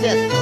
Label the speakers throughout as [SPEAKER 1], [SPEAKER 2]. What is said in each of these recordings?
[SPEAKER 1] Gracias.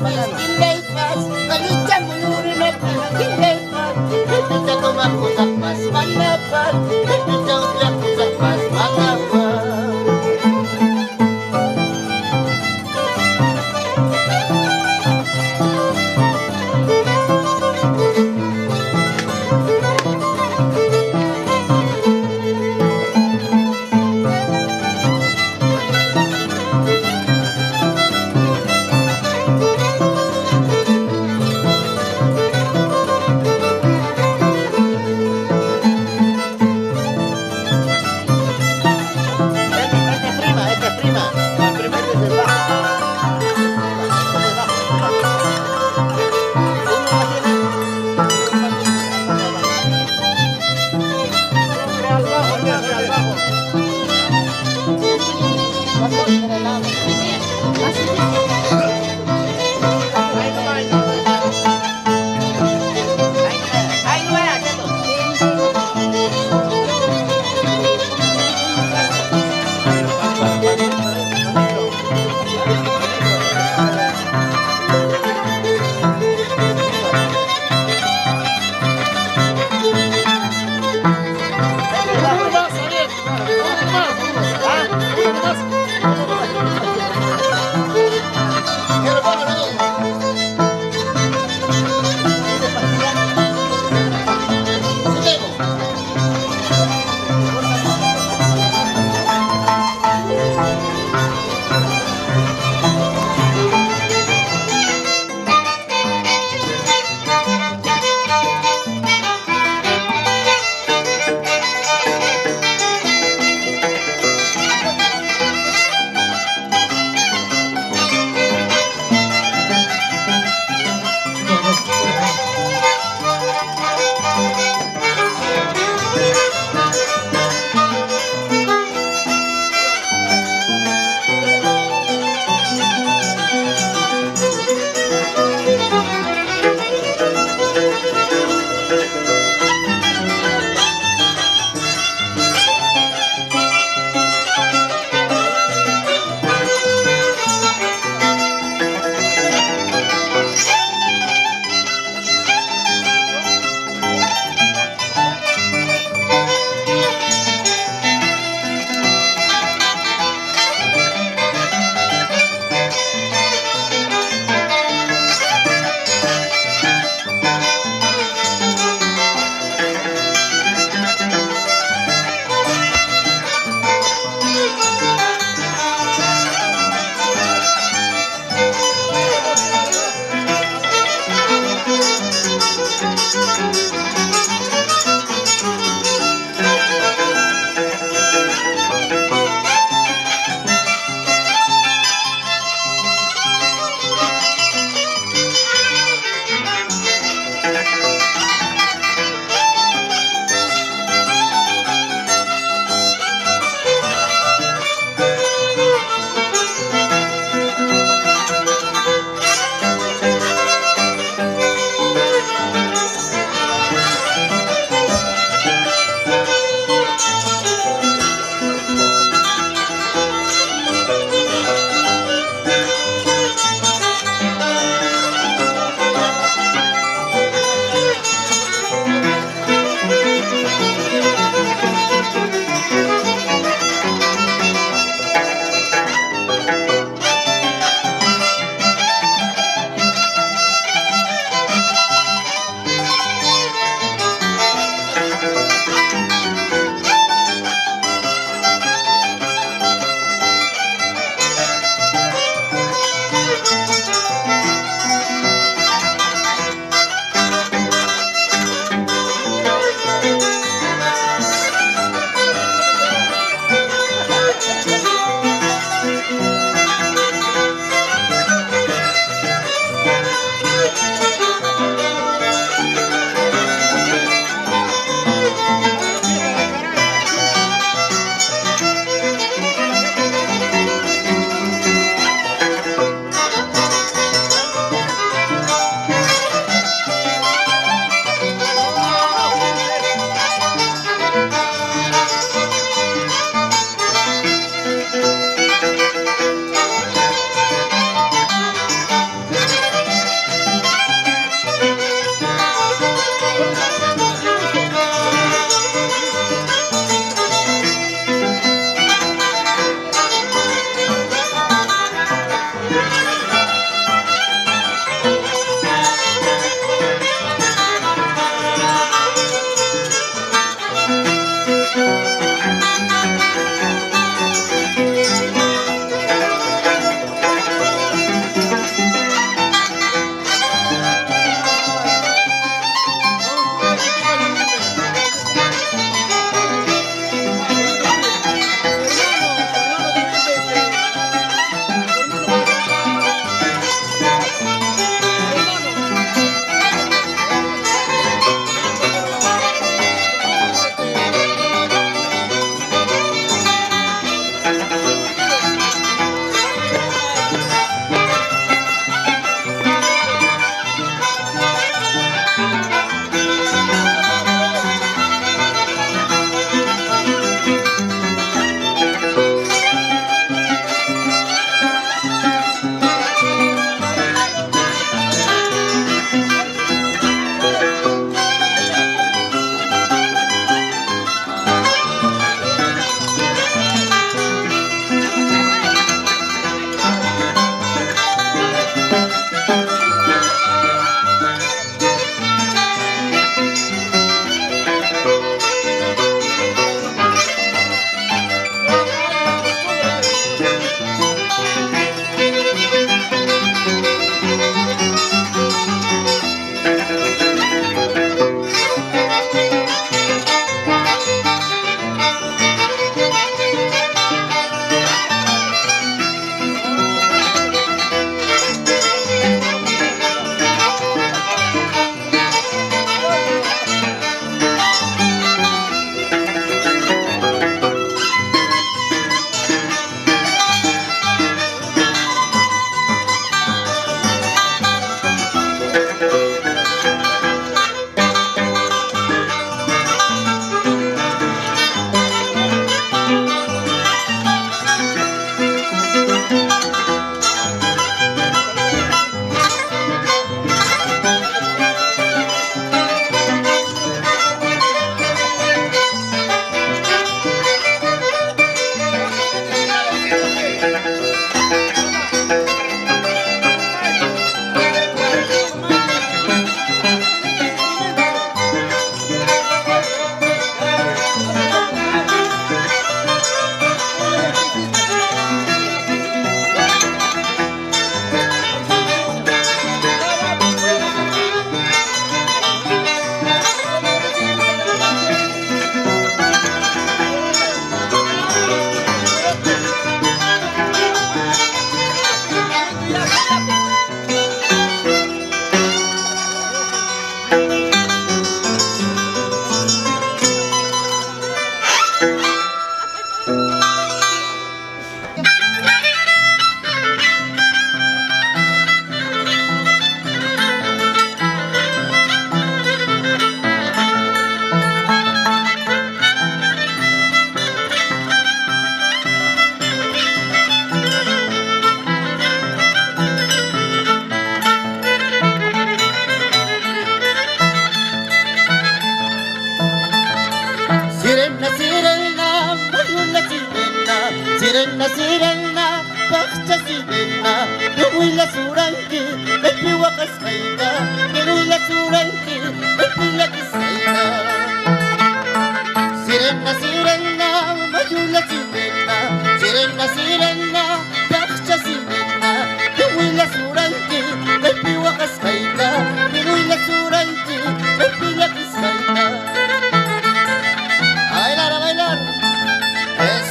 [SPEAKER 1] pas, pinday pas, kalicha muluri na pas, pinday pas, pipita tumakbo sa pas, manapas, pipita utlakbo sa pas, manapas. sirena, baksa sirena, Pinuy la suranki, may piwakas kayda, Pinuy la suranki, may pilakis kayda. Sirena, sirena, mayula sirena, Sirena, sirena, baksa sirena, Pinuy la suranki, may piwakas kayda, Pinuy la suranki, may pilakis kayda. A bailar, a bailar. Es.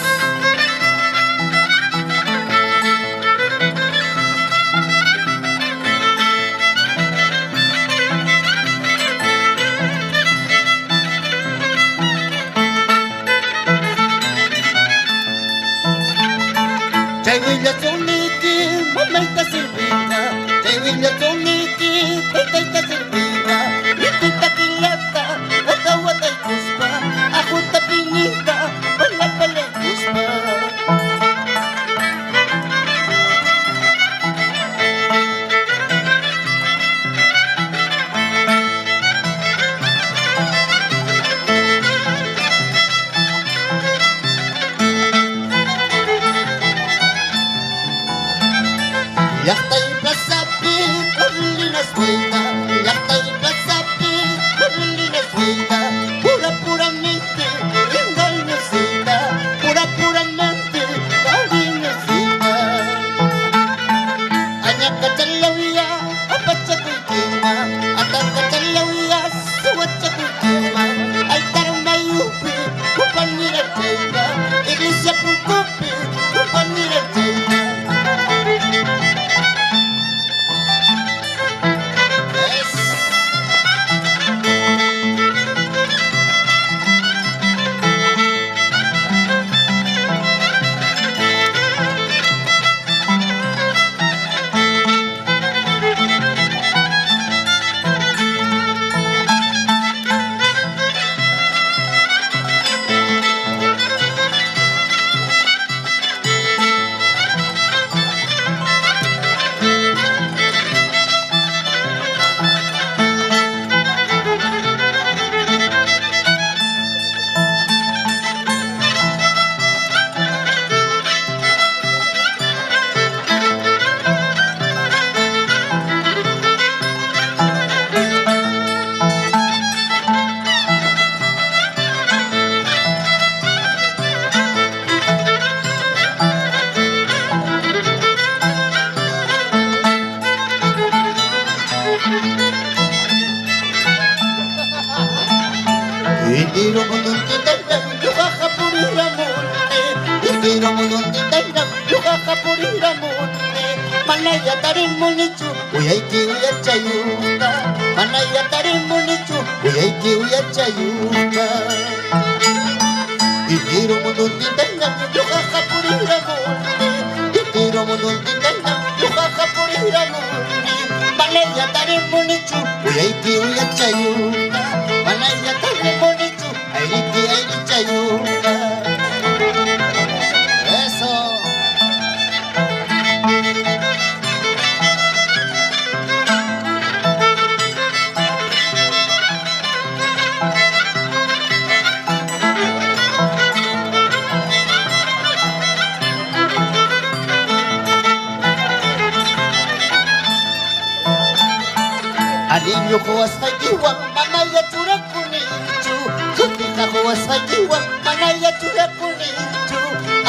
[SPEAKER 1] Chayhuilla choniki, mamaita silvina, Chayhuilla choniki, taitaita silvina, Itita kilata, wata wata kuspa, Ajuta pinita, pala pala kuspa. Yakta y plazapi, Carolinas vuelta, Yakta y plazapi, Carolinas vuelta, puramente, engañosita, puramente, cariñosita. Añaca chalawia, apacha kuikima, ataca chalawia, suwacha kuikima, altar mayupi, compañera chayda, iglesia puntupi, compañera chayda. Itiro mundun titayam, yukaha purira munne. Itiro mundun titayam, yukaha purira munne. Manaya tarin munichu, uyaiki uyachayuta. Manaya tarin munichu, uyaiki uyachayuta. Itiro mundun titayam, yukaha purira munne. Itiro mundun titayam, yukaha purira munne. Manaya tarin munichu, uyaiki uyachayuta. Manaya tarin munichu, airiki airichayuta. Eso. Alinyo ko sa giwang manaya tura kunichu. Sutika ko sa giwang manaya tura kunichu.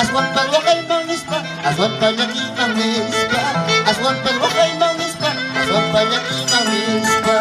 [SPEAKER 1] Aswan palwakay mangispa, aswan palyaki mangispa. Aswan palwakay mangispa, aswan palyaki mangispa.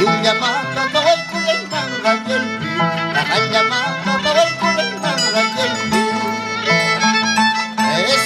[SPEAKER 1] Ayun llamado bawal kulay mga gelbi, nakal llamado bawal kulay mga gelbi. Es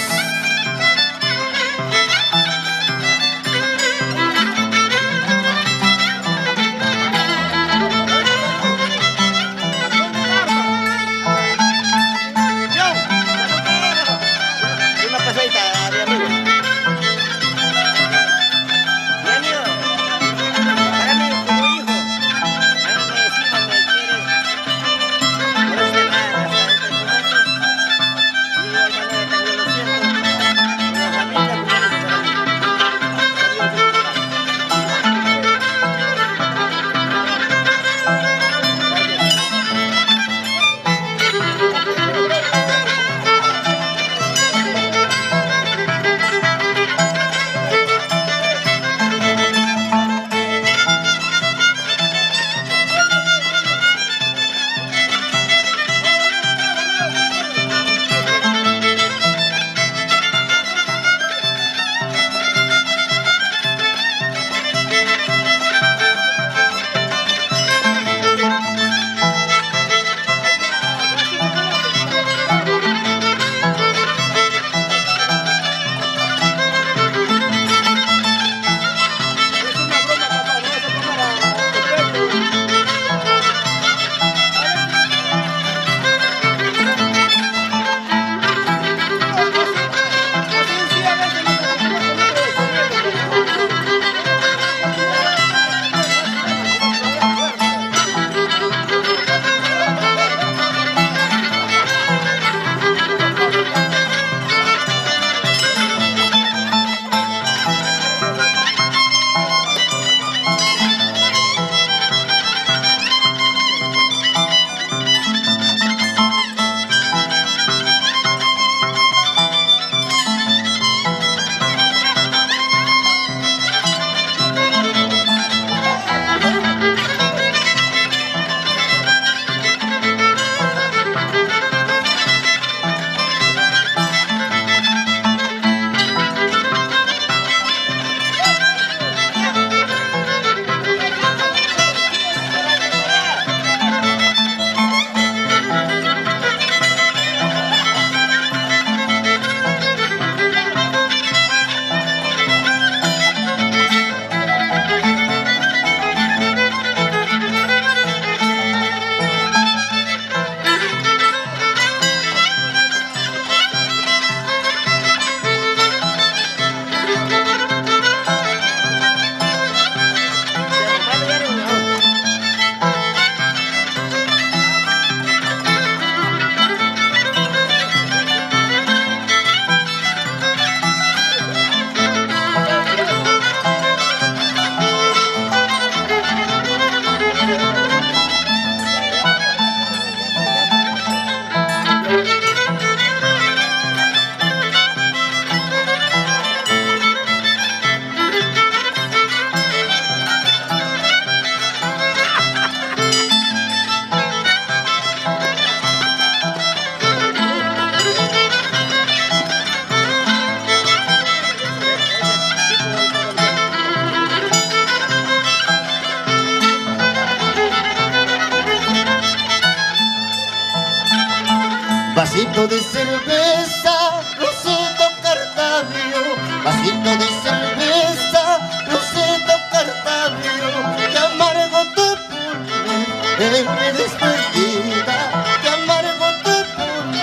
[SPEAKER 1] vasito de cerveza, Rosito Cartavio, vasito de cerveza, Rosito Cartavio, que amargo te pone en mi despedida, que amargo te pone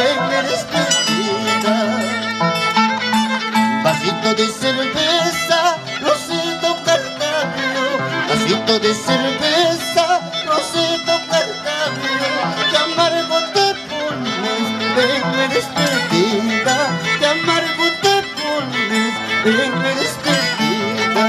[SPEAKER 1] en mi despedida. Vasito de cerveza, Rosito Cartavio, vasito de cerveza, Rosito Cartavio, que amargo te en mi despedida, que amargo te pones en mi despedida.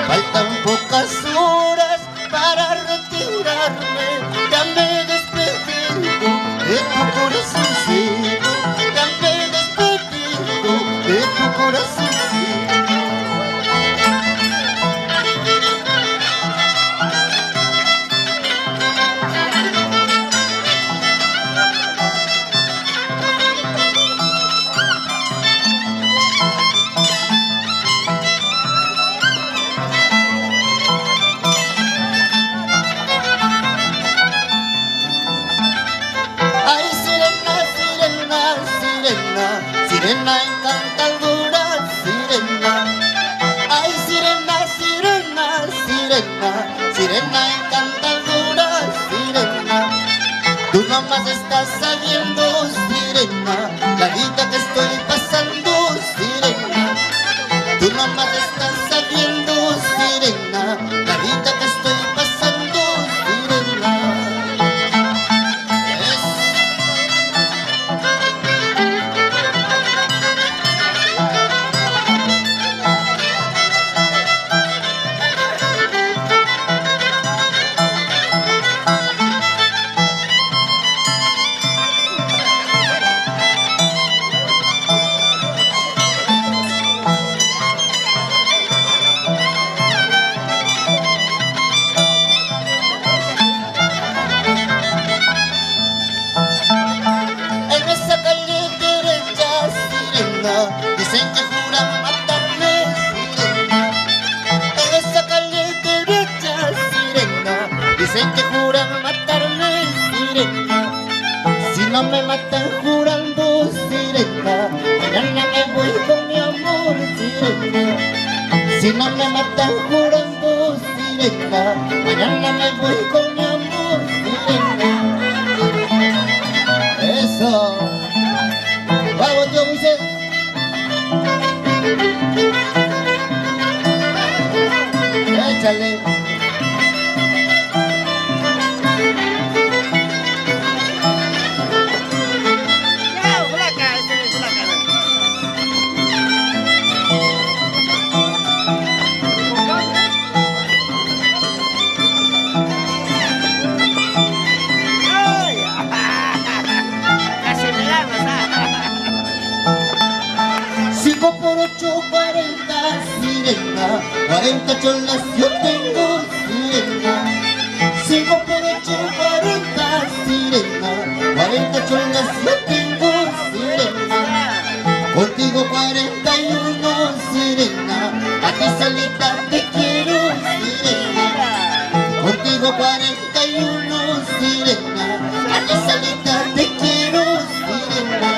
[SPEAKER 1] Faltan pocas horas para retirarme, ya me despedido de tu corazoncito, ya me despedido de tu corazoncito. Ay, sirena, sirena, sirena, sirena encantadora, sirena. Ay, sirena, sirena, sirena, sirena encantadora, sirena. Tú nomás estás sabiendo, sirena, la vida que estoy pasando, sirena. Tú nomás estás sabiendo, sirena, la vida que estoy pasando, sirena. En esa calle derecha, sirena, dicen que juran matarme, sirena. En esa calle derecha, sirena, dicen que juran matarme, sirena. Si no me matan jurando, sirena, mañana me voy con mi amor, sirena. Si no me matan jurando, sirena, mañana me voy con mi amor, sirena. Eso. Vamos, tío Moisés. Échale. Cinco por 8, 40, sirena, 40 cholas yo tengo, sirena. 5 por 8, 40, sirena, 40 cholas yo tengo, sirena. Contigo 41, sirena, a ti solita te quiero, sirena. Contigo 41, sirena, a ti solita te quiero, sirena.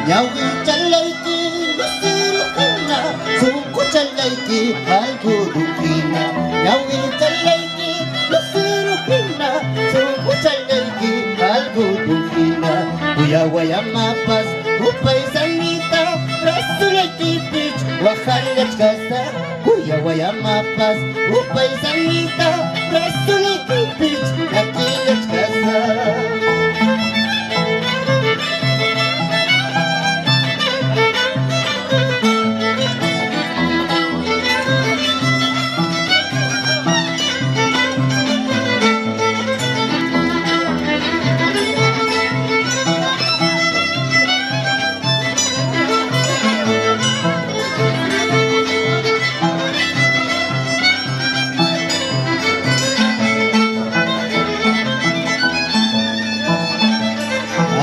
[SPEAKER 1] Yawi chalaiki, lusirukina, suku chalaiki, algudukina. Yawi chalaiki, lusirukina, suku chalaiki, algudukina. Uyawaya mapas, upaisanita, rasulaiki pitch, wahalach kasa. Uyawaya mapas, upaisanita, rasulaiki pitch, nakilach kasa.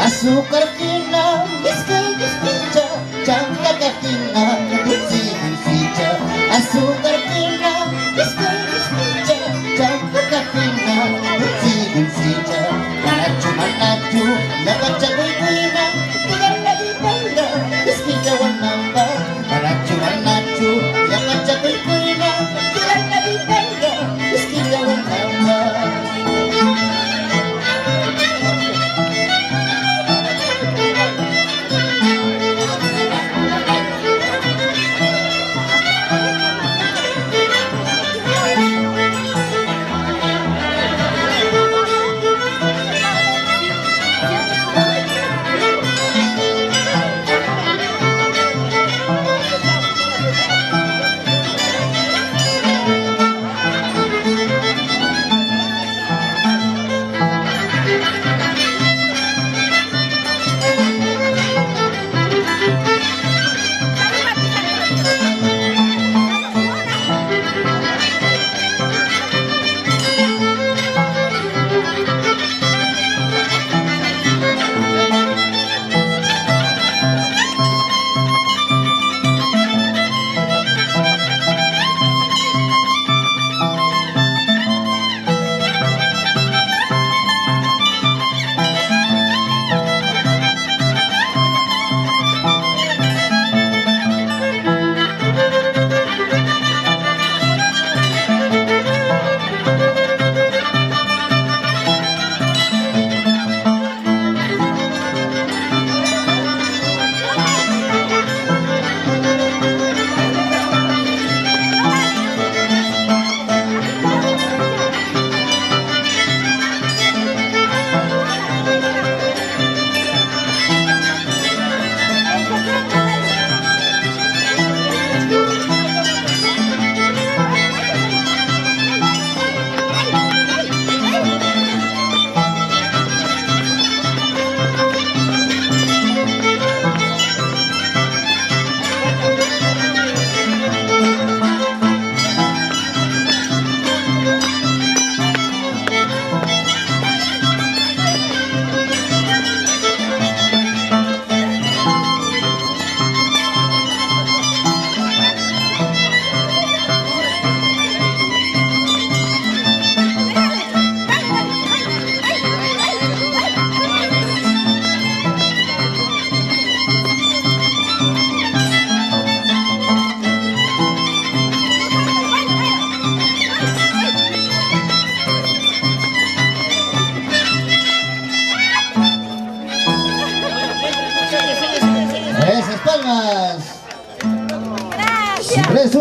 [SPEAKER 1] Azúcar fina, mezcal despecha, chanta catina, dulce dulcicha. Azúcar fina, mezcal despecha, chanta catina, dulce dulcicha. Manachu manachu, la bacha buena, tiga la bibanda, despecha wanamba. Manachu manachu, la bacha buena,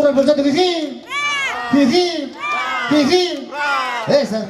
[SPEAKER 1] el bolsito, jiji. Jiji. Jiji. Esas